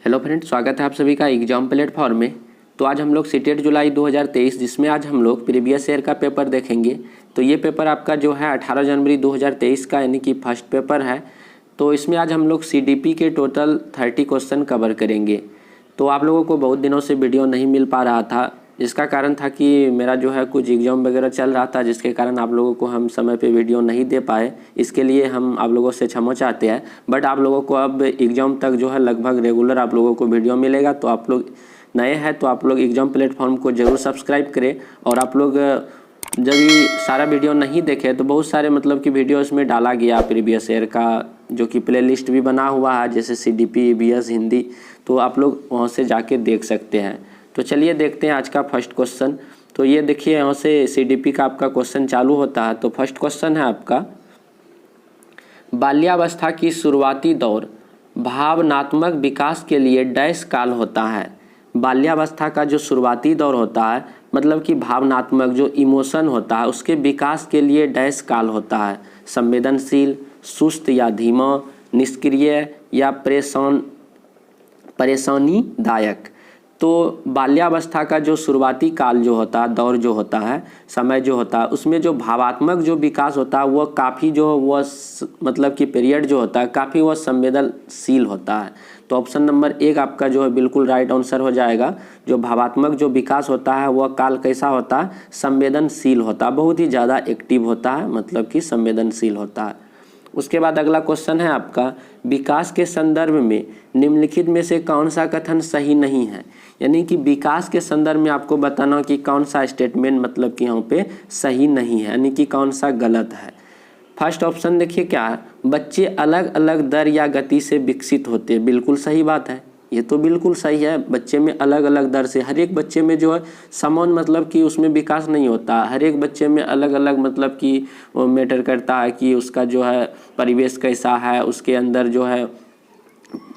Hello friends, स्वागत है आप सभी का एग्जाम प्लेटफॉर्म में। तो आज हम लोग सीटेट जुलाई 2023 जिसमें आज हम लोग प्रीवियस ईयर का पेपर देखेंगे। तो ये पेपर आपका जो है 18 जनवरी 2023 का यानी कि फर्स्ट पेपर है। तो इसमें आज हम लोग सीडीपी के टोटल 30 क्वेश्चन कवर करेंगे। तो आप लोगों को बहुत दिनों से वीडियो नहीं मिल पा रहा था, इसका कारण था कि मेरा जो है कुछ एग्ज़ाम वगैरह चल रहा था, जिसके कारण आप लोगों को हम समय पे वीडियो नहीं दे पाए। इसके लिए हम आप लोगों से क्षमा चाहते हैं। बट आप लोगों को अब एग्ज़ाम तक जो है लगभग रेगुलर आप लोगों को वीडियो मिलेगा। तो आप लोग नए हैं तो आप लोग एग्ज़ाम प्लेटफॉर्म को ज़रूर सब्सक्राइब करें। और आप लोग जब ये सारा वीडियो नहीं देखे तो बहुत सारे मतलब कि वीडियो इसमें डाला गया प्रीवियस ईयर का, जो कि प्ले लिस्ट भी बना हुआ है, जैसे सीडीपी, ईवीएस, हिंदी। तो आप लोग वहाँ से जाके देख सकते हैं। तो चलिए देखते हैं आज का फर्स्ट क्वेश्चन। तो ये देखिए, यहाँ से सीडीपी का आपका क्वेश्चन चालू होता है। तो फर्स्ट क्वेश्चन है आपका, बाल्यावस्था की शुरुआती दौर भावनात्मक विकास के लिए डैश काल होता है। बाल्यावस्था का जो शुरुआती दौर होता है मतलब कि भावनात्मक जो इमोशन होता है उसके विकास के लिए डैश काल होता है। संवेदनशील, सुस्त या धीमा, निष्क्रिय या परेशानीदायक। तो बाल्यावस्था का जो शुरुआती काल जो होता है, दौर जो होता है, समय जो होता है, उसमें जो भावात्मक जो विकास होता है वो काफ़ी जो वो मतलब कि पीरियड जो होता है काफ़ी वो संवेदनशील होता है। तो ऑप्शन नंबर 1 आपका जो है बिल्कुल राइट आंसर हो जाएगा। जो भावात्मक जो विकास होता है वह काल कैसा होता है? संवेदनशील होता है, बहुत ही ज़्यादा एक्टिव होता है, मतलब कि संवेदनशील होता है। उसके बाद अगला क्वेश्चन है आपका, विकास के संदर्भ में निम्नलिखित में से कौन सा कथन सही नहीं है। यानी कि विकास के संदर्भ में आपको बताना कि कौन सा स्टेटमेंट मतलब कि यहाँ पे सही नहीं है, यानी कि कौन सा गलत है। फर्स्ट ऑप्शन देखिए क्या है, बच्चे अलग अलग दर या गति से विकसित होते हैं। बिल्कुल सही बात है, ये तो बिल्कुल सही है। बच्चे में अलग अलग दर से, हर एक बच्चे में जो है समान मतलब कि उसमें विकास नहीं होता। हर एक बच्चे में अलग अलग मतलब कि वो मैटर करता है कि उसका जो है परिवेश कैसा है, उसके अंदर जो है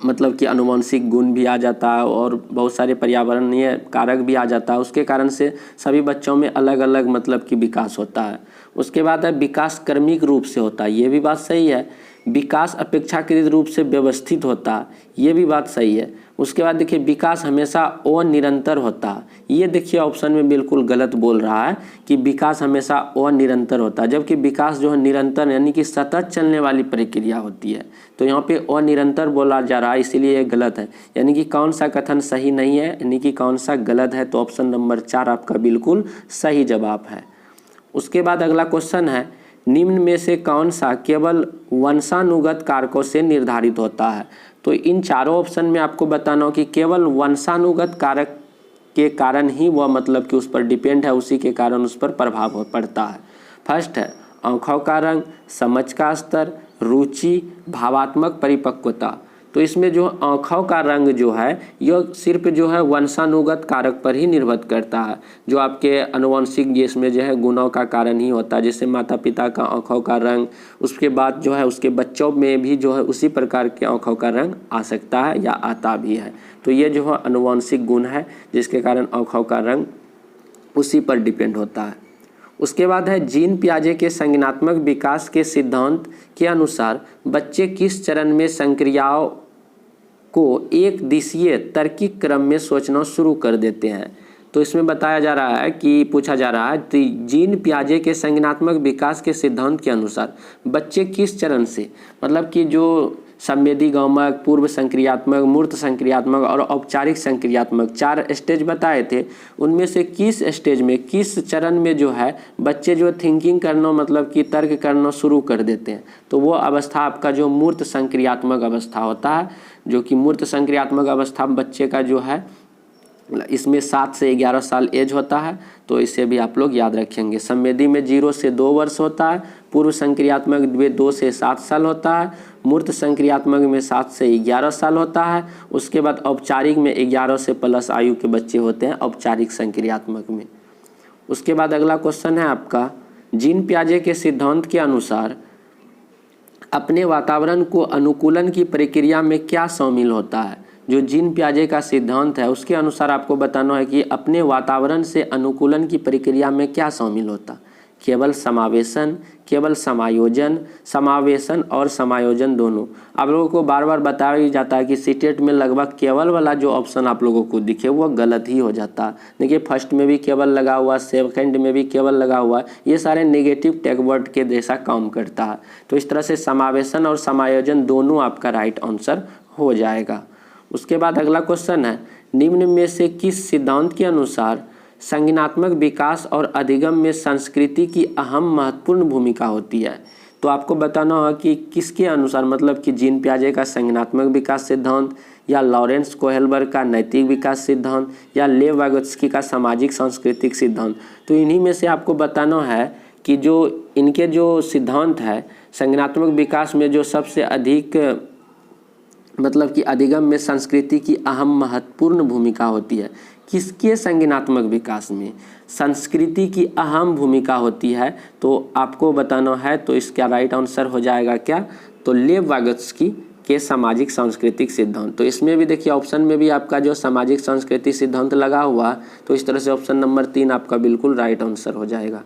मतलब कि आनुवंशिक गुण भी आ जाता है और बहुत सारे पर्यावरणीय कारक भी आ जाता है। उसके कारण से सभी बच्चों में अलग अलग मतलब कि विकास होता है। उसके बाद है विकास क्रमिक रूप से होता है, ये भी बात सही है। विकास अपेक्षाकृत रूप से व्यवस्थित होता है, ये भी बात सही है। उसके बाद देखिए, विकास हमेशा अनिरंतर होता है, ये देखिए ऑप्शन में बिल्कुल गलत बोल रहा है कि विकास हमेशा अनिरंतर होता है, जबकि विकास जो है निरंतर यानी कि सतत चलने वाली प्रक्रिया होती है। तो यहाँ पे अनिरंतर बोला जा रहा है, इसीलिए ये गलत है। यानी कि कौन सा कथन सही नहीं है, यानी कि कौन सा गलत है। तो ऑप्शन नंबर 4 आपका बिल्कुल सही जवाब है। उसके बाद अगला क्वेश्चन है, निम्न में से कौन सा केवल वंशानुगत कारकों से निर्धारित होता है। तो इन चारों ऑप्शन में आपको बताना हो कि केवल वंशानुगत कारक के कारण ही वह मतलब कि उस पर डिपेंड है, उसी के कारण उस पर प्रभाव पड़ता है। फर्स्ट है आँखों का रंग, समझ का स्तर, रुचि, भावात्मक परिपक्वता। तो इसमें जो आँखों का रंग जो है यह सिर्फ जो है वंशानुगत कारक पर ही निर्भर करता है, जो आपके आनुवंशिक इसमें जो है गुणों का कारण ही होता है। जैसे माता पिता का आँखों का रंग, उसके बाद जो है उसके बच्चों में भी जो है उसी प्रकार के आँखों का रंग आ सकता है या आता भी है। तो ये जो है आनुवंशिक गुण है जिसके कारण आँखों का रंग उसी पर डिपेंड होता है। उसके बाद है जीन पियाजे के संज्ञानात्मक विकास के सिद्धांत के अनुसार बच्चे किस चरण में संक्रियाओं को एक दिशीय तार्किक क्रम में सोचना शुरू कर देते हैं। तो इसमें बताया जा रहा है कि पूछा जा रहा है जीन पियाजे के संज्ञानात्मक विकास के सिद्धांत के अनुसार बच्चे किस चरण से, मतलब कि जो संवेदी गौमक, पूर्व संक्रियात्मक, मूर्त संक्रियात्मक और औपचारिक संक्रियात्मक 4 स्टेज बताए थे, उनमें से किस स्टेज में, किस चरण में जो है बच्चे जो थिंकिंग करना मतलब कि तर्क करना शुरू कर देते हैं। तो वो अवस्था आपका जो मूर्त संक्रियात्मक अवस्था होता है, जो कि मूर्त संक्रियात्मक अवस्था बच्चे का जो है इसमें 7 से 11 साल एज होता है। तो इसे भी आप लोग याद रखेंगे। संवेदी में 0 से 2 वर्ष होता है, पूर्व संक्रियात्मक में 2 से 7 साल होता है, मूर्त संक्रियात्मक में 7 से 11 साल होता है। उसके बाद औपचारिक में 11 से प्लस आयु के बच्चे होते हैं औपचारिक संक्रियात्मक में। उसके बाद अगला क्वेश्चन है आपका, जीन पियाजे के सिद्धांत के अनुसार अपने वातावरण को अनुकूलन की प्रक्रिया में क्या शामिल होता है। जो जीन पियाजे का सिद्धांत है उसके अनुसार आपको बताना है कि अपने वातावरण से अनुकूलन की प्रक्रिया में क्या शामिल होता है। केवल समावेशन, केवल समायोजन, समावेशन और समायोजन दोनों। आप लोगों को बार बार बताया ही जाता है कि सीटेट में लगभग केवल वाला जो ऑप्शन आप लोगों को दिखे वो गलत ही हो जाता है। देखिए फर्स्ट में भी केवल लगा हुआ, सेकंड में भी केवल लगा हुआ, ये सारे नेगेटिव टैग वर्ड के जैसा काम करता है। तो इस तरह से समावेशन और समायोजन दोनों आपका राइट आंसर हो जाएगा। उसके बाद अगला क्वेश्चन है, निम्न में से किस सिद्धांत के अनुसार संज्ञानात्मक विकास और अधिगम में संस्कृति की अहम महत्वपूर्ण भूमिका होती है? तो आपको बताना होगा कि किसके अनुसार, मतलब कि जीन पियाजे का संज्ञानात्मक विकास सिद्धांत, या लॉरेंस कोहेलबर्ग का नैतिक विकास सिद्धांत, या लेव वागोत्स्की का सामाजिक सांस्कृतिक सिद्धांत। तो इन्हीं में से आपको बताना है कि जो इनके जो सिद्धांत है संज्ञानात्मक विकास में जो सबसे अधिक मतलब कि अधिगम में संस्कृति की अहम महत्वपूर्ण भूमिका होती है। किसके संज्ञानात्मक विकास में संस्कृति की अहम भूमिका होती है? तो आपको बताना है, तो इसका राइट आंसर हो जाएगा क्या? तो लेव वागोत्स्की के सामाजिक सांस्कृतिक सिद्धांत। तो इसमें भी देखिए ऑप्शन में भी आपका जो सामाजिक सांस्कृतिक सिद्धांत लगा हुआ, तो इस तरह से ऑप्शन नंबर 3 आपका बिल्कुल राइट आंसर हो जाएगा।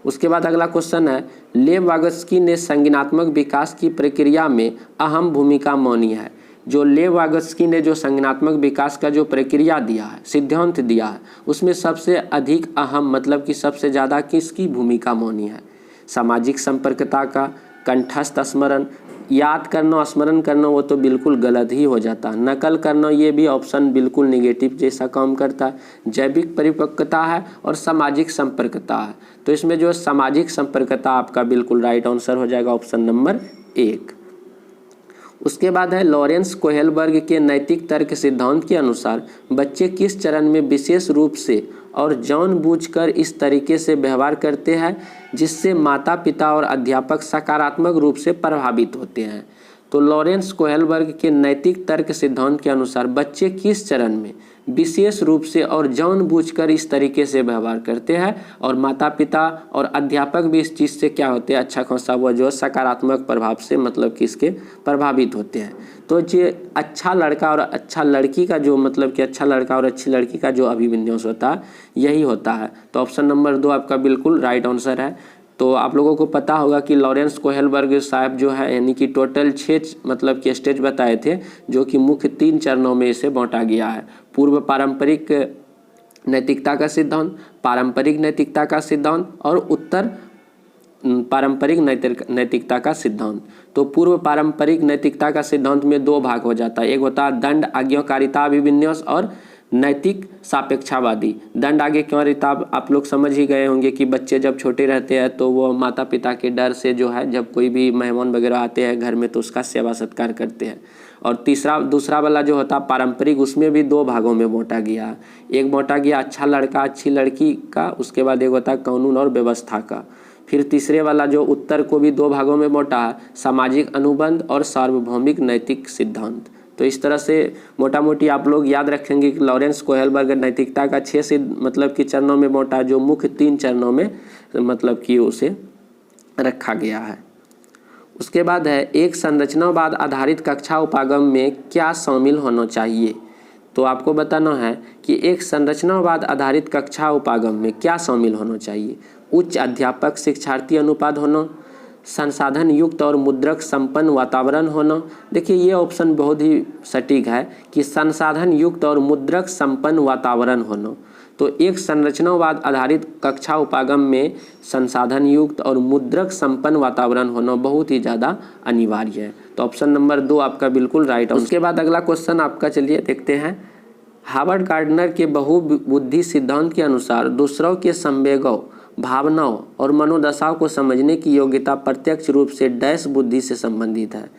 उसके बाद अगला क्वेश्चन है, लेव वागोत्स्की ने संज्ञानात्मक विकास की प्रक्रिया में अहम भूमिका मानी है। जो लेव वागोत्स्की ने जो संज्ञानात्मक विकास का जो प्रक्रिया दिया है, सिद्धांत दिया है, उसमें सबसे अधिक अहम मतलब कि सबसे ज़्यादा किसकी भूमिका मानी है? सामाजिक संपर्कता का, कंठस्थ स्मरण, याद करना, स्मरण करना वो तो बिल्कुल गलत ही हो जाता। नकल करना ये भी ऑप्शन बिल्कुल नेगेटिव जैसा काम करता है। जैविक परिपक्वता है और सामाजिक संपर्कता है। तो इसमें जो सामाजिक संपर्कता आपका बिल्कुल राइट आंसर हो जाएगा, ऑप्शन नंबर 1। उसके बाद है, लॉरेंस कोहेलबर्ग के नैतिक तर्क सिद्धांत के अनुसार बच्चे किस चरण में विशेष रूप से और जानबूझकर इस तरीके से व्यवहार करते हैं जिससे माता पिता और अध्यापक सकारात्मक रूप से प्रभावित होते हैं? तो लॉरेंस कोहेलबर्ग के नैतिक तर्क सिद्धांत के अनुसार बच्चे किस चरण में विशेष रूप से और जानबूझकर इस तरीके से व्यवहार करते हैं और माता पिता और अध्यापक भी इस चीज़ से क्या होते हैं, अच्छा खासा वो जो सकारात्मक प्रभाव से मतलब कि इसके प्रभावित होते हैं। तो ये अच्छा लड़का और अच्छा लड़की का जो मतलब कि अच्छा लड़का और अच्छी लड़की का जो अभिविन्यास होता है यही होता है। तो ऑप्शन नंबर 2 आपका बिल्कुल राइट आंसर है। तो आप लोगों को पता होगा कि लॉरेंस कोहेलबर्ग साहब जो है यानी कि टोटल 6 मतलब कि स्टेज बताए थे, जो कि मुख्य 3 चरणों में इसे बांटा गया है। पूर्व पारंपरिक नैतिकता का सिद्धांत, पारंपरिक नैतिकता का सिद्धांत और उत्तर पारंपरिक नैतिकता का सिद्धांत। तो पूर्व पारंपरिक नैतिकता का सिद्धांत में 2 भाग हो जाता है। एक होता है दंड आज्ञाकारिता अभिविन्यास और नैतिक सापेक्षावादी। दंड आज्ञाकारिता आप लोग समझ ही गए होंगे कि बच्चे जब छोटे रहते हैं तो वो माता पिता के डर से जो है जब कोई भी मेहमान वगैरह आते हैं घर में तो उसका सेवा सत्कार करते हैं। और दूसरा वाला जो होता है पारंपरिक, उसमें भी 2 भागों में बांटा गया। एक बांटा गया अच्छा लड़का अच्छी लड़की का, उसके बाद एक होता है कानून और व्यवस्था का। फिर तीसरे वाला जो उत्तर को भी 2 भागों में बांटा है, सामाजिक अनुबंध और सार्वभौमिक नैतिक सिद्धांत। तो इस तरह से मोटा मोटी आप लोग याद रखेंगे कि लॉरेंस कोहेलबर्ग नैतिकता का 6 मतलब कि चरणों में बांटा, जो मुख्य 3 चरणों में मतलब कि उसे रखा गया है। उसके बाद है, एक संरचनावाद आधारित कक्षा उपागम में क्या शामिल होना चाहिए? तो आपको बताना है कि एक संरचनावाद आधारित कक्षा उपागम में क्या शामिल होना चाहिए। उच्च अध्यापक शिक्षार्थी अनुपात होना, संसाधन युक्त और मुद्रक संपन्न वातावरण होना। देखिए ये ऑप्शन बहुत ही सटीक है कि संसाधन युक्त और मुद्रक संपन्न वातावरण होना। तो एक संरचनावाद आधारित कक्षा उपागम में संसाधन युक्त और मुद्रक संपन्न वातावरण होना बहुत ही ज़्यादा अनिवार्य है। तो ऑप्शन नंबर 2 आपका बिल्कुल राइट है। उसके बाद अगला क्वेश्चन आपका चलिए देखते हैं। हार्वर्ड गार्डनर के बहुबुद्धि सिद्धांत के अनुसार दूसरों के संवेगों, भावनाओं और मनोदशाओं को समझने की योग्यता प्रत्यक्ष रूप से डैश बुद्धि से संबंधित है।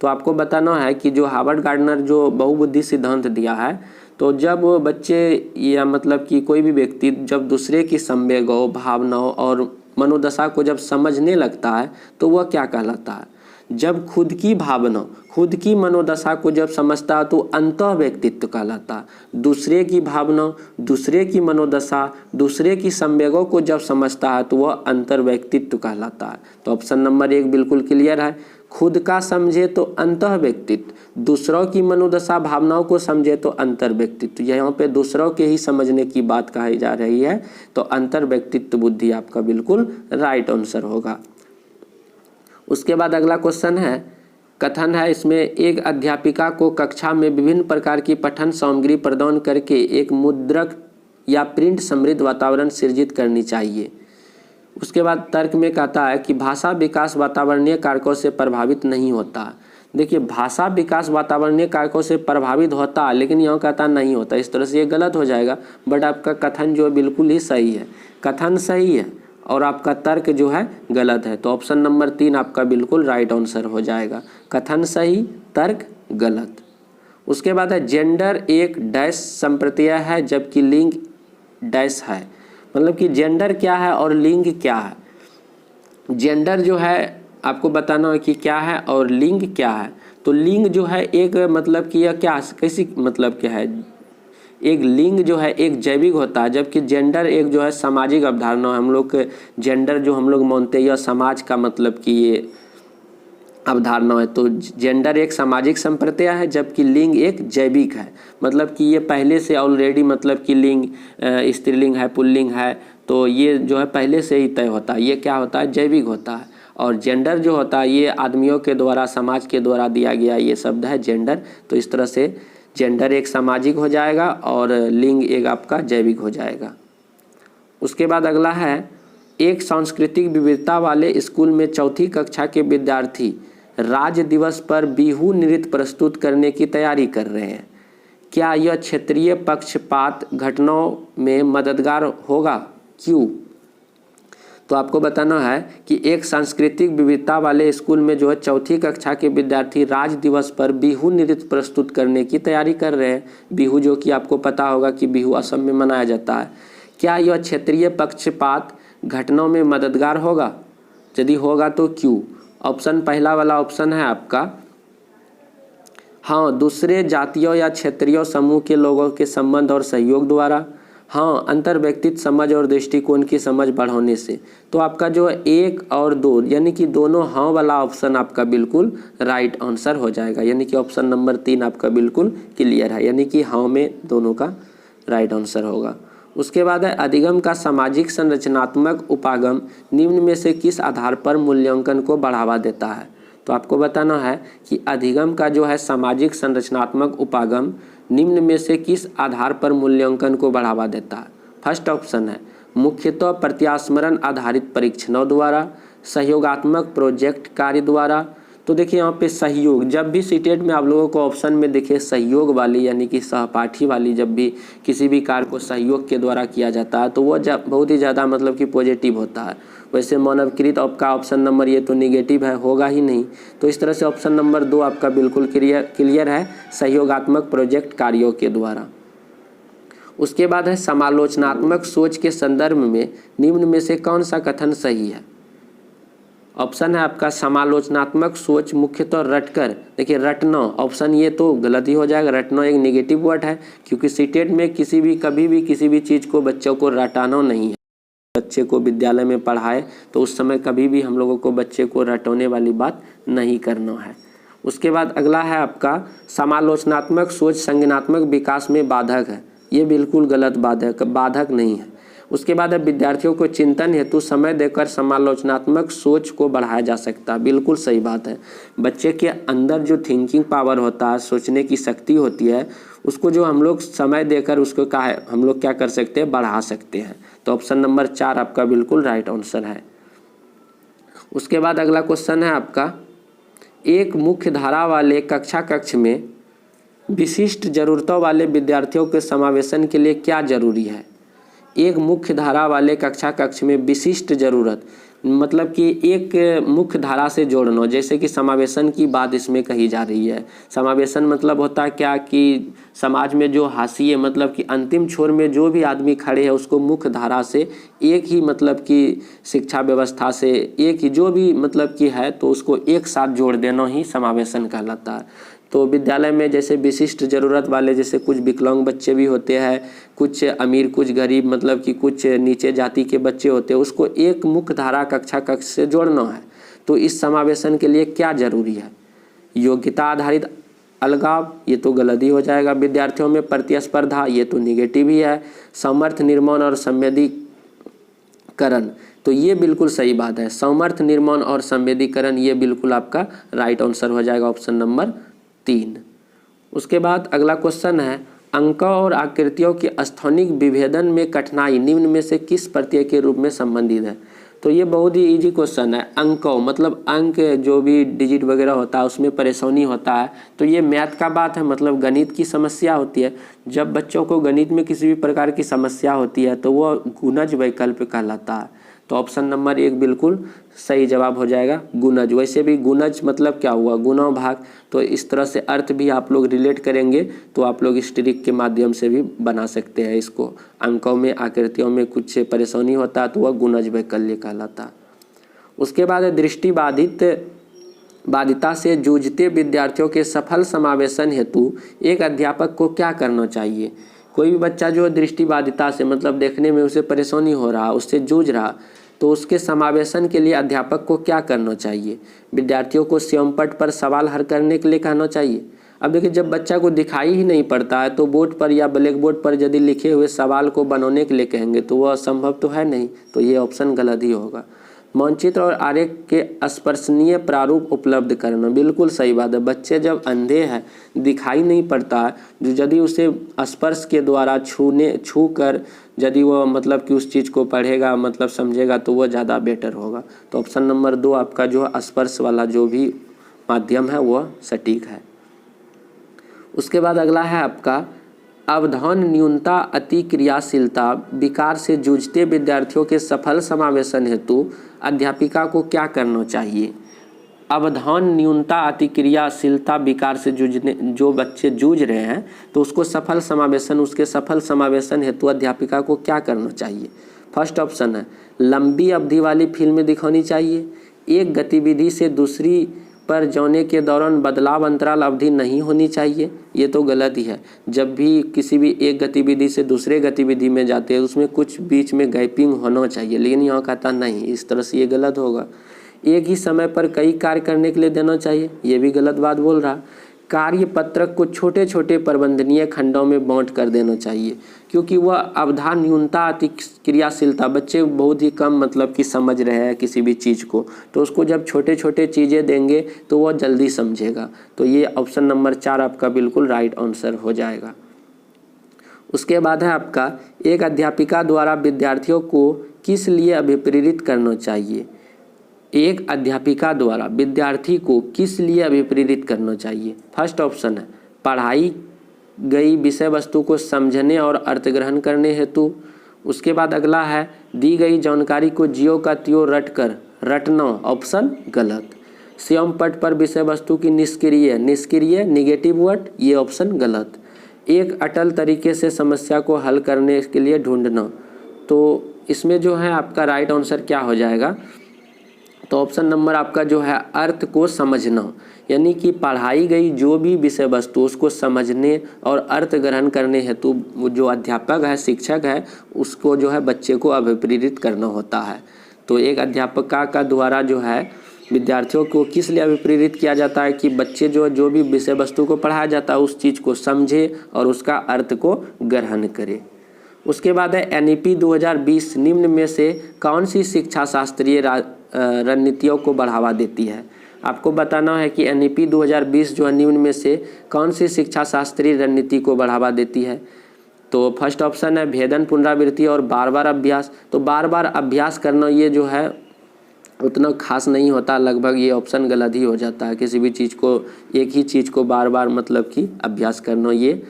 तो आपको बताना है कि जो हार्वर्ड गार्डनर जो बहुबुद्धि सिद्धांत दिया है, तो जब बच्चे या मतलब कि कोई भी व्यक्ति जब दूसरे की संवेगों, भावनाओं और मनोदशा को जब समझने लगता है तो वह क्या कहलाता है? जब खुद की भावना, खुद की मनोदशा को जब समझता है तो अंतः व्यक्तित्व कहलाता है। दूसरे की भावना, दूसरे की मनोदशा, दूसरे की संवेगों को जब समझता है तो वह अंतर व्यक्तित्व कहलाता है। तो ऑप्शन नंबर 1 बिल्कुल क्लियर है। खुद का समझे तो अंतः व्यक्तित्व, दूसरों की मनोदशा भावनाओं को समझे तो अंतर व्यक्तित्व। यहाँ पे दूसरों के ही समझने की बात कही जा रही है, तो अंतर व्यक्तित्व बुद्धि आपका बिल्कुल राइट आंसर होगा। उसके बाद अगला क्वेश्चन है, कथन है इसमें, एक अध्यापिका को कक्षा में विभिन्न प्रकार की पठन सामग्री प्रदान करके एक मुद्रक या प्रिंट समृद्ध वातावरण सृजित करनी चाहिए। उसके बाद तर्क में कहता है कि भाषा विकास वातावरणीय कारकों से प्रभावित नहीं होता। देखिए, भाषा विकास वातावरणीय कारकों से प्रभावित होता है, लेकिन यहाँ कहता नहीं होता, इस तरह से ये गलत हो जाएगा। बट आपका कथन जो है बिल्कुल ही सही है, कथन सही है और आपका तर्क जो है गलत है। तो ऑप्शन नंबर 3 आपका बिल्कुल राइट आंसर हो जाएगा, कथन सही, तर्क गलत। उसके बाद है, जेंडर एक डैश संप्रत्यय है जबकि लिंग डैश है। मतलब कि जेंडर क्या है और लिंग क्या है। जेंडर जो है आपको बताना है कि क्या है और लिंग क्या है। तो लिंग जो है एक मतलब कि यह क्या कैसी मतलब क्या है, एक लिंग जो है एक जैविक होता है, जबकि जेंडर एक जो है सामाजिक अवधारणा है। हम लोग जेंडर जो हम लोग मानते हैं यह समाज का मतलब कि ये अवधारणा है। तो जेंडर एक सामाजिक संप्रत्यय है जबकि लिंग एक जैविक है। मतलब कि ये पहले से ऑलरेडी मतलब कि लिंग स्त्रीलिंग है, पुल्लिंग है, तो ये जो है पहले से ही तय होता है। ये क्या होता है, जैविक होता है। और जेंडर जो होता है ये आदमियों के द्वारा, समाज के द्वारा दिया गया ये शब्द है जेंडर। तो इस तरह से जेंडर एक सामाजिक हो जाएगा और लिंग एक आपका जैविक हो जाएगा। उसके बाद अगला है, एक सांस्कृतिक विविधता वाले स्कूल में चौथी कक्षा के विद्यार्थी राज्य दिवस पर बिहू नृत्य प्रस्तुत करने की तैयारी कर रहे हैं। क्या यह क्षेत्रीय पक्षपात घटनाओं में मददगार होगा, क्यों? तो आपको बताना है कि एक सांस्कृतिक विविधता वाले स्कूल में जो है चौथी कक्षा के विद्यार्थी राज्य दिवस पर बिहू नृत्य प्रस्तुत करने की तैयारी कर रहे हैं। बिहू जो कि आपको पता होगा कि बिहू असम में मनाया जाता है। क्या यह क्षेत्रीय पक्षपात घटनाओं में मददगार होगा? यदि होगा तो क्यों? ऑप्शन पहला वाला ऑप्शन है आपका हाँ, दूसरे जातियों या क्षेत्रीय समूह के लोगों के संबंध और सहयोग द्वारा। हाँ, अंतर व्यक्तित्व समझ और दृष्टिकोण की समझ बढ़ाने से। तो आपका जो 1 और 2 यानी कि दोनों हाँ वाला ऑप्शन आपका बिल्कुल राइट आंसर हो जाएगा। यानी कि ऑप्शन नंबर 3 आपका बिल्कुल क्लियर है, यानी कि हाँ में दोनों का राइट आंसर होगा। उसके बाद है, अधिगम का सामाजिक संरचनात्मक उपागम निम्न में से किस आधार पर मूल्यांकन को बढ़ावा देता है? तो आपको बताना है कि अधिगम का जो है सामाजिक संरचनात्मक उपागम निम्न में से किस आधार पर मूल्यांकन को बढ़ावा देता है? फर्स्ट ऑप्शन है मुख्यतः प्रत्यास्मरण आधारित परीक्षणों द्वारा, सहयोगात्मक प्रोजेक्ट कार्य द्वारा। तो देखिए यहाँ पे सहयोग, जब भी सीटेट में आप लोगों को ऑप्शन में देखिए सहयोग वाली यानी कि सहपाठी वाली, जब भी किसी भी कार्य को सहयोग के द्वारा किया जाता है तो वो बहुत ही ज़्यादा मतलब कि पॉजिटिव होता है। वैसे मानवकृत आपका ऑप्शन नंबर ये तो निगेटिव है, होगा ही नहीं। तो इस तरह से ऑप्शन नंबर 2 आपका बिल्कुल क्लियर है, सहयोगात्मक प्रोजेक्ट कार्यों के द्वारा। उसके बाद है, समालोचनात्मक सोच के संदर्भ में निम्न में से कौन सा कथन सही है? ऑप्शन है आपका समालोचनात्मक सोच मुख्यतः रटकर, देखिए रटना, ऑप्शन ये तो गलत ही हो जाएगा। रटना एक नेगेटिव वर्ड है, क्योंकि सीटेट में कभी भी किसी भी चीज़ को बच्चों को रटाना नहीं है। बच्चे को विद्यालय में पढ़ाए तो उस समय कभी भी हम लोगों को बच्चे को रटने वाली बात नहीं करना है। उसके बाद अगला है आपका, समालोचनात्मक सोच संज्ञानात्मक विकास में बाधक है। ये बिल्कुल गलत बाधक नहीं है। उसके बाद है, विद्यार्थियों को चिंतन हेतु समय देकर समालोचनात्मक सोच को बढ़ाया जा सकता है। बिल्कुल सही बात है। बच्चे के अंदर जो थिंकिंग पावर होता है, सोचने की शक्ति होती है, उसको जो हम लोग समय देकर उसको हम लोग क्या कर सकते हैं, बढ़ा सकते हैं। तो ऑप्शन नंबर 4 आपका बिल्कुल राइट आंसर है। उसके बाद अगला क्वेश्चन है आपका, एक मुख्य धारा वाले कक्ष में विशिष्ट जरूरतों वाले विद्यार्थियों के समावेशन के लिए क्या जरूरी है? एक मुख्य धारा वाले कक्ष में विशिष्ट जरूरत मतलब कि एक मुख्य धारा से जोड़ना, जैसे कि समावेशन की बात इसमें कही जा रही है। समावेशन मतलब होता है क्या कि समाज में जो हाशिए मतलब कि अंतिम छोर में जो भी आदमी खड़े हैं उसको मुख्य धारा से एक ही मतलब कि शिक्षा व्यवस्था से एक ही जो भी मतलब कि है तो उसको एक साथ जोड़ देना ही समावेशन कहलाता है। तो विद्यालय में जैसे विशिष्ट ज़रूरत वाले, जैसे कुछ विकलांग बच्चे भी होते हैं, कुछ अमीर कुछ गरीब मतलब कि कुछ नीचे जाति के बच्चे होते हैं, उसको एक मुख्य धारा कक्ष से जोड़ना है। तो इस समावेशन के लिए क्या जरूरी है? योग्यता आधारित अलगाव, ये तो गलत ही हो जाएगा। विद्यार्थियों में प्रतिस्पर्धा, ये तो निगेटिव ही है। सामर्थ्य निर्माण और संवेदीकरण, तो ये बिल्कुल सही बात है। सामर्थ्य निर्माण और संवेदीकरण, ये बिल्कुल आपका राइट आंसर हो जाएगा, ऑप्शन नंबर 3। उसके बाद अगला क्वेश्चन है, अंकों और आकृतियों के स्थानिक विभेदन में कठिनाई निम्न में से किस प्रत्यय के रूप में संबंधित है? तो ये बहुत ही इजी क्वेश्चन है। अंकों मतलब अंक, जो भी डिजिट वगैरह होता है उसमें परेशानी होता है, तो ये मैथ का बात है, मतलब गणित की समस्या होती है। जब बच्चों को गणित में किसी भी प्रकार की समस्या होती है तो वो गुणज वैकल्प कहलाता है। तो ऑप्शन नंबर 1 बिल्कुल सही जवाब हो जाएगा, गुणज। वैसे भी गुणज मतलब क्या हुआ? गुणा भाग। तो इस तरह से अर्थ भी आप लोग रिलेट करेंगे तो आप लोग इस ट्रिक के माध्यम से भी बना सकते हैं इसको। अंकों में आकृतियों में कुछ परेशानी होता है तो वह गुणज वैकल्य कहलाता है। उसके बाद बाधिता से जूझते विद्यार्थियों के सफल समावेशन हेतु एक अध्यापक को क्या करना चाहिए? कोई भी बच्चा जो दृष्टिबाधिता से, मतलब देखने में उसे परेशानी हो रहा, उससे जूझ रहा, तो उसके समावेशन के लिए अध्यापक को क्या करना चाहिए? विद्यार्थियों को स्वयंपट पर सवाल हल करने के लिए कहना चाहिए। अब देखिए, जब बच्चा को दिखाई ही नहीं पड़ता है तो बोर्ड पर या ब्लैक बोर्ड पर यदि लिखे हुए सवाल को बनाने के लिए कहेंगे तो वह संभव तो है नहीं, तो ये ऑप्शन गलत ही होगा। मानचित्र और आरेख के स्पर्शनीय प्रारूप उपलब्ध करना, बिल्कुल सही बात है। बच्चे जब अंधे हैं, दिखाई नहीं पड़ता है, जो यदि उसे स्पर्श के द्वारा छू कर यदि वो मतलब कि उस चीज़ को पढ़ेगा, मतलब समझेगा, तो वो ज़्यादा बेटर होगा। तो ऑप्शन नंबर 2 आपका जो स्पर्श वाला जो भी माध्यम है वह सटीक है। उसके बाद अगला है आपका, अवधान न्यूनता अति क्रियाशीलता विकार से जूझते विद्यार्थियों के सफल समावेशन हेतु अध्यापिका को क्या करना चाहिए? अवधान न्यूनता अति क्रियाशीलता विकार से जूझने, जो बच्चे जूझ रहे हैं तो उसके सफल समावेशन हेतु अध्यापिका को क्या करना चाहिए? फर्स्ट ऑप्शन है, लंबी अवधि वाली फिल्में दिखानी चाहिए। एक गतिविधि से दूसरी पर जाने के दौरान बदलाव अंतराल अवधि नहीं होनी चाहिए, ये तो गलत ही है। जब भी किसी भी एक गतिविधि से दूसरे गतिविधि में जाते हैं उसमें कुछ बीच में गैपिंग होना चाहिए, लेकिन यहाँ कहता नहीं, इस तरह से ये गलत होगा। एक ही समय पर कई कार्य करने के लिए देना चाहिए, ये भी गलत बात बोल रहा। कार्य पत्रक को छोटे छोटे प्रबंधनीय खंडों में बांट कर देना चाहिए, क्योंकि वह अवधान न्यूनता अति क्रियाशीलता, बच्चे बहुत ही कम मतलब कि समझ रहे हैं किसी भी चीज़ को, तो उसको जब छोटे छोटे चीज़ें देंगे तो वह जल्दी समझेगा। तो ये ऑप्शन नंबर 4 आपका बिल्कुल राइट आंसर हो जाएगा। उसके बाद है आपका, एक अध्यापिका द्वारा विद्यार्थियों को किस लिए अभिप्रेरित करना चाहिए? एक अध्यापिका द्वारा विद्यार्थी को किस लिए अभिप्रेरित करना चाहिए? फर्स्ट ऑप्शन है, पढ़ाई गई विषय वस्तु को समझने और अर्थ ग्रहण करने हेतु। उसके बाद अगला है, दी गई जानकारी को ज्यों का त्यों रटना, ऑप्शन गलत। स्वयं पट पर विषय वस्तु की निष्क्रिय निगेटिव वर्ड, ये ऑप्शन गलत। एक अटल तरीके से समस्या को हल करने के लिए ढूंढना, तो इसमें जो है आपका राइट आंसर क्या हो जाएगा? तो ऑप्शन नंबर आपका जो है, अर्थ को समझना, यानी कि पढ़ाई गई जो भी विषय वस्तु उसको समझने और अर्थ ग्रहण करने हेतु जो अध्यापक है, शिक्षक है, उसको जो है बच्चे को अभिप्रेरित करना होता है। तो एक अध्यापिका का द्वारा जो है विद्यार्थियों को किस लिए अभिप्रेरित किया जाता है कि बच्चे जो भी विषय वस्तु को पढ़ाया जाता है उस चीज़ को समझे और उसका अर्थ को ग्रहण करे। उसके बाद है, NEP 2020 निम्न में से कौन सी शिक्षा शास्त्रीय रणनीतियों को बढ़ावा देती है? आपको बताना है कि NEP 2020 जो है निम्न में से कौन सी शिक्षा शास्त्रीय रणनीति को बढ़ावा देती है? तो फर्स्ट ऑप्शन है, भेदन पुनरावृत्ति और बार बार अभ्यास। तो बार बार अभ्यास करना ये जो है उतना खास नहीं होता, लगभग ये ऑप्शन गलत ही हो जाता है। किसी भी चीज़ को, एक ही चीज़ को बार बार मतलब कि अभ्यास करना, ये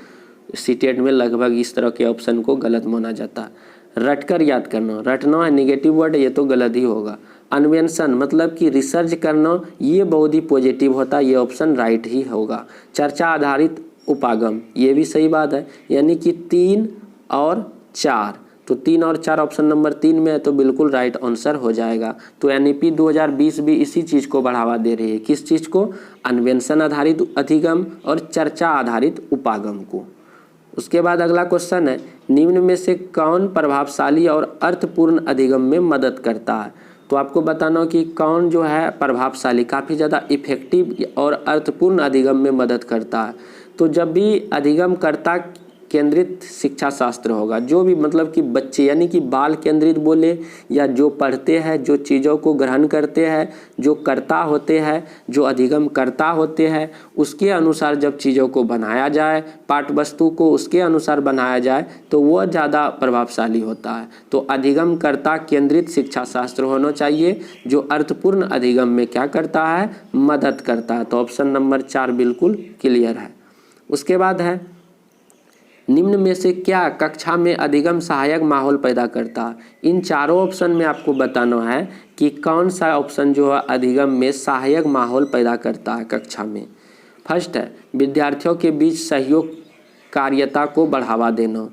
सीटेट में लगभग इस तरह के ऑप्शन को गलत माना जाता है। रटकर याद करना, रटना है निगेटिव वर्ड, ये तो गलत ही होगा। अन्वेषण मतलब कि रिसर्च करना, ये बहुत ही पॉजिटिव होता है, ये ऑप्शन राइट ही होगा। चर्चा आधारित उपागम, ये भी सही बात है, यानी कि 3 और 4, तो 3 और 4 ऑप्शन नंबर 3 में है, तो बिल्कुल राइट आंसर हो जाएगा। तो NEP 2020 भी इसी चीज़ को बढ़ावा दे रही है, किस चीज़ को? अन्वेषण आधारित अधिगम और चर्चा आधारित उपागम को। उसके बाद अगला क्वेश्चन है, निम्न में से कौन प्रभावशाली और अर्थपूर्ण अधिगम में मदद करता है? तो आपको बताना हो कि कौन जो है प्रभावशाली, काफ़ी ज़्यादा इफेक्टिव और अर्थपूर्ण अधिगम में मदद करता है। तो जब भी अधिगमकर्ता केंद्रित शिक्षा शास्त्र होगा, जो भी मतलब कि बच्चे यानी कि बाल केंद्रित बोले या जो पढ़ते हैं, जो चीज़ों को ग्रहण करते हैं, जो कर्ता होते हैं, जो अधिगमकर्ता होते हैं, उसके अनुसार जब चीज़ों को बनाया जाए, पाठ्य वस्तु को उसके अनुसार बनाया जाए तो वह ज़्यादा प्रभावशाली होता है। तो अधिगमकर्ता केंद्रित शिक्षा शास्त्र होना चाहिए जो अर्थपूर्ण अधिगम में क्या करता है, मदद करता है। तो ऑप्शन नंबर 4 बिल्कुल क्लियर है। उसके बाद है निम्न में से क्या कक्षा में अधिगम सहायक माहौल पैदा करता है। इन चारों ऑप्शन में आपको बताना है कि कौन सा ऑप्शन जो है अधिगम में सहायक माहौल पैदा करता है कक्षा में। फर्स्ट है विद्यार्थियों के बीच सहयोग कार्यता को बढ़ावा देना।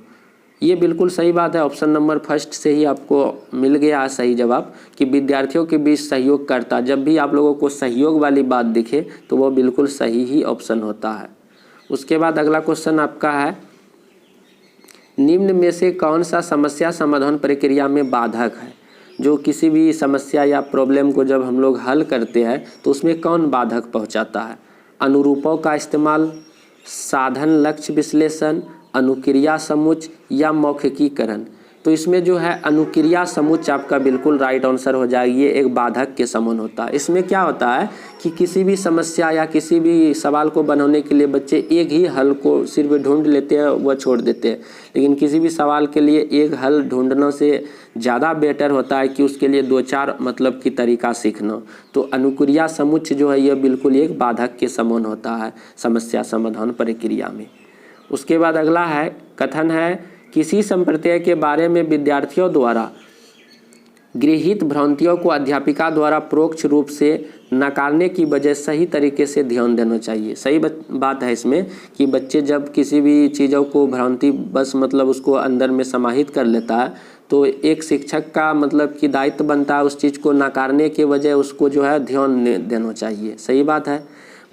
ये बिल्कुल सही बात है। ऑप्शन नंबर फर्स्ट से ही आपको मिल गया सही जवाब कि विद्यार्थियों के बीच सहयोग करता। जब भी आप लोगों को सहयोग वाली बात दिखे तो वो बिल्कुल सही ही ऑप्शन होता है। उसके बाद अगला क्वेश्चन आपका है निम्न में से कौन सा समस्या समाधान प्रक्रिया में बाधक है। जो किसी भी समस्या या प्रॉब्लम को जब हम लोग हल करते हैं तो उसमें कौन बाधक पहुंचाता है। अनुरूपों का इस्तेमाल, साधन लक्ष्य विश्लेषण, अनुक्रिया समुच्चय या मौखिकीकरण। तो इसमें जो है अनुक्रिया समुच्चय आपका बिल्कुल राइट आंसर हो जाएगी। ये एक बाधक के समान होता है। इसमें क्या होता है कि किसी भी समस्या या किसी भी सवाल को बनाने के लिए बच्चे एक ही हल को सिर्फ ढूंढ लेते हैं, वह छोड़ देते हैं। लेकिन किसी भी सवाल के लिए एक हल ढूंढने से ज़्यादा बेटर होता है कि उसके लिए 2-4 मतलब की तरीका सीखना। तो अनुक्रिया समुच्चय जो है यह बिल्कुल एक बाधक के समान होता है समस्या समाधान प्रक्रिया में। उसके बाद अगला है कथन है किसी संप्रदाय के बारे में विद्यार्थियों द्वारा गृहीत भ्रांतियों को अध्यापिका द्वारा परोक्ष रूप से नकारने की बजाय सही तरीके से ध्यान देना चाहिए। सही बात है इसमें कि बच्चे जब किसी भी चीज़ों को भ्रांति बस मतलब उसको अंदर में समाहित कर लेता है तो एक शिक्षक का मतलब कि दायित्व बनता है उस चीज़ को नकारने के बजाय उसको जो है ध्यान देना चाहिए। सही बात है।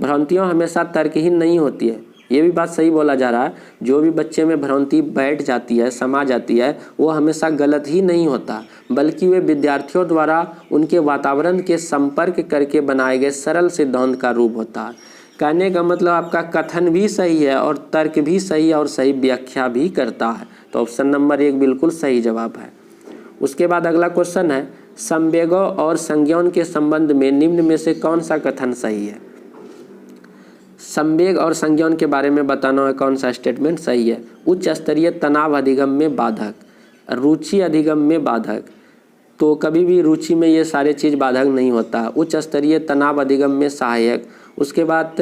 भ्रांतियाँ हमेशा तर्कहीन नहीं होती है, ये भी बात सही बोला जा रहा है। जो भी बच्चे में भ्रांति बैठ जाती है, समा जाती है, वो हमेशा गलत ही नहीं होता, बल्कि वे विद्यार्थियों द्वारा उनके वातावरण के संपर्क करके बनाए गए सरल सिद्धांत का रूप होता है। कहने का मतलब आपका कथन भी सही है और तर्क भी सही है और सही व्याख्या भी करता है। तो ऑप्शन नंबर 1 बिल्कुल सही जवाब है। उसके बाद अगला क्वेश्चन है संवेगों और संज्ञान के संबंध में निम्न में से कौन सा कथन सही है। संवेग और संज्ञान के बारे में बताना है कौन सा स्टेटमेंट सही है। उच्च स्तरीय तनाव अधिगम में बाधक, रुचि अधिगम में बाधक। तो कभी भी रुचि में ये सारे चीज़ बाधक नहीं होता। उच्च स्तरीय तनाव अधिगम में सहायक, उसके बाद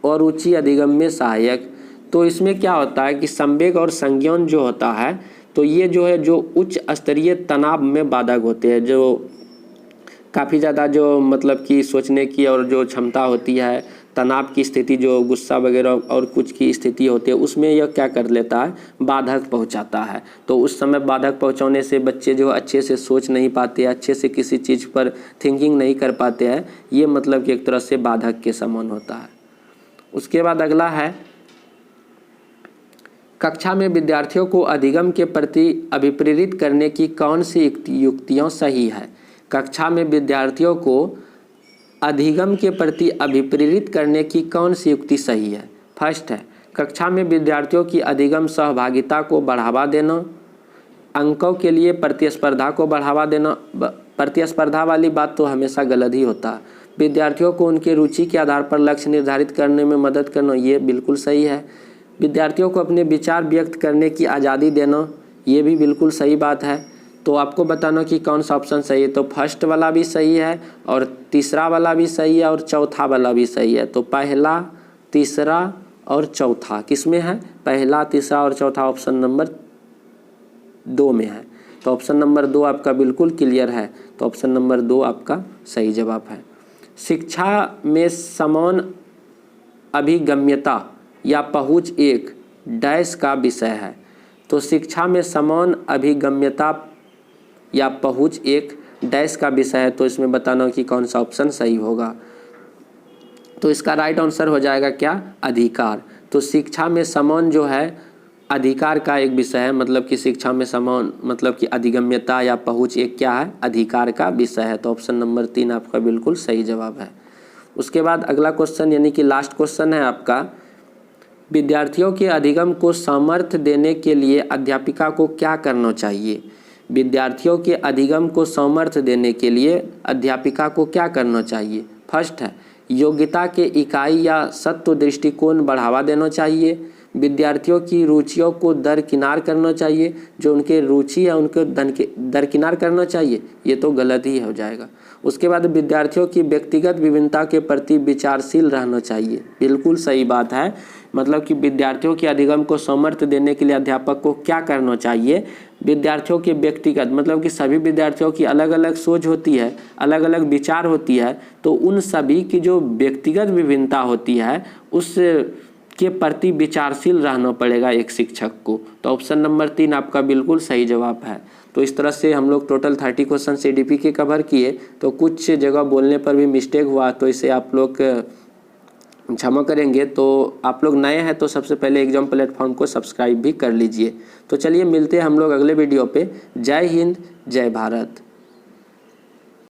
और रुचि अधिगम में सहायक। तो इसमें क्या होता है कि संवेग और संज्ञान जो होता है तो ये जो है जो उच्च स्तरीय तनाव में बाधक होते हैं, जो काफ़ी ज़्यादा जो मतलब कि सोचने की और जो क्षमता होती है, तनाव की स्थिति जो गुस्सा वगैरह और कुछ की स्थिति होती है उसमें यह क्या कर लेता है, बाधक पहुंचाता है। तो उस समय बाधक पहुंचाने से बच्चे जो अच्छे से सोच नहीं पाते, अच्छे से किसी चीज़ पर थिंकिंग नहीं कर पाते हैं। ये मतलब कि एक तरह से बाधक के समान होता है। उसके बाद अगला है कक्षा में विद्यार्थियों को अधिगम के प्रति अभिप्रेरित करने की कौन सी युक्तियाँ सही है। कक्षा में विद्यार्थियों को अधिगम के प्रति अभिप्रेरित करने की कौन सी युक्ति सही है। फर्स्ट है कक्षा में विद्यार्थियों की अधिगम सहभागिता को बढ़ावा देना, अंकों के लिए प्रतिस्पर्धा को बढ़ावा देना। प्रतिस्पर्धा वाली बात तो हमेशा गलत ही होता है। विद्यार्थियों को उनके रुचि के आधार पर लक्ष्य निर्धारित करने में मदद करना, ये बिल्कुल सही है। विद्यार्थियों को अपने विचार व्यक्त करने की आज़ादी देना, ये भी बिल्कुल सही बात है। तो आपको बताना कि कौन सा ऑप्शन सही है। तो फर्स्ट वाला भी सही है और तीसरा वाला भी सही है और चौथा वाला भी सही है। तो पहला, तीसरा और चौथा किस में है, पहला, तीसरा और चौथा ऑप्शन नंबर 2 में है। तो ऑप्शन नंबर 2 आपका बिल्कुल क्लियर है। तो ऑप्शन नंबर 2 आपका सही जवाब है। शिक्षा में समान अभिगम्यता या पहुँच एक डैश का विषय है। तो शिक्षा में समान अभिगम्यता या पहुँच एक डैश का विषय है। तो इसमें बताना कि कौन सा ऑप्शन सही होगा। तो इसका राइट आंसर हो जाएगा क्या, अधिकार। तो शिक्षा में समान जो है अधिकार का एक विषय है, मतलब कि शिक्षा में समान मतलब कि अधिगम्यता या पहुँच एक क्या है, अधिकार का विषय है। तो ऑप्शन नंबर 3 आपका बिल्कुल सही जवाब है। उसके बाद अगला क्वेश्चन यानी कि लास्ट क्वेश्चन है आपका, विद्यार्थियों के अधिगम को सामर्थ्य देने के लिए अध्यापिका को क्या करना चाहिए। विद्यार्थियों के अधिगम को सामर्थ्य देने के लिए अध्यापिका को क्या करना चाहिए। फर्स्ट है, योग्यता के इकाई या सत्व दृष्टिकोण बढ़ावा देना चाहिए। विद्यार्थियों की रुचियों को दरकिनार करना चाहिए, जो उनके रुचि या उनको दरकिनार करना चाहिए, ये तो गलत ही हो जाएगा। उसके बाद विद्यार्थियों की व्यक्तिगत विभिन्नता के प्रति विचारशील रहना चाहिए, बिल्कुल सही बात है। मतलब कि विद्यार्थियों के अधिगम को सामर्थ्य देने के लिए अध्यापक को क्या करना चाहिए, विद्यार्थियों के व्यक्तिगत मतलब कि सभी विद्यार्थियों की अलग अलग सोच होती है, अलग अलग विचार होती है, तो उन सभी की जो व्यक्तिगत विभिन्नता होती है उस के प्रति विचारशील रहना पड़ेगा एक शिक्षक को। तो ऑप्शन नंबर 3 आपका बिल्कुल सही जवाब है। तो इस तरह से हम लोग टोटल 30 क्वेश्चन CDP के कवर किए। तो कुछ जगह बोलने पर भी मिस्टेक हुआ तो इसे आप लोग क्षमा करेंगे। तो आप लोग नए हैं तो सबसे पहले एग्जाम प्लेटफॉर्म को सब्सक्राइब भी कर लीजिए। तो चलिए मिलते हैं हम लोग अगले वीडियो पे। जय हिंद, जय भारत।